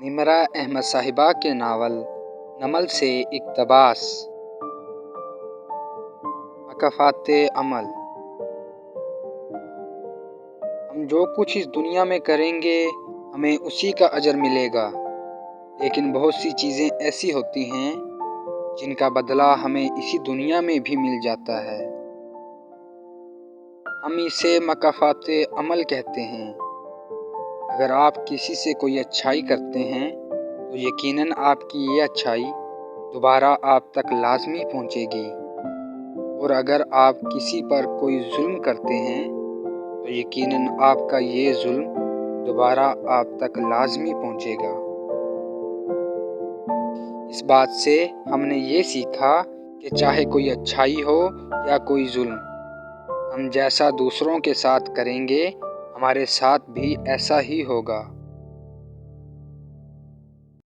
निमरा अहमद साहिबा के नावल नमल से इक़्तिबास। मकाफ़ात अमल। हम जो कुछ इस दुनिया में करेंगे हमें उसी का अजर मिलेगा, लेकिन बहुत सी चीज़ें ऐसी होती हैं जिनका बदला हमें इसी दुनिया में भी मिल जाता है। हम इसे मकाफ़ात अमल कहते हैं। अगर आप किसी से कोई अच्छाई करते हैं तो यकीनन आपकी ये अच्छाई दोबारा आप तक लाजमी पहुंचेगी, और अगर आप किसी पर कोई जुल्म करते हैं तो यकीनन आपका ये जुल्म दोबारा आप तक लाजमी पहुंचेगा। इस बात से हमने ये सीखा कि चाहे कोई अच्छाई हो या कोई जुल्म, हम जैसा दूसरों के साथ करेंगे हमारे साथ भी ऐसा ही होगा।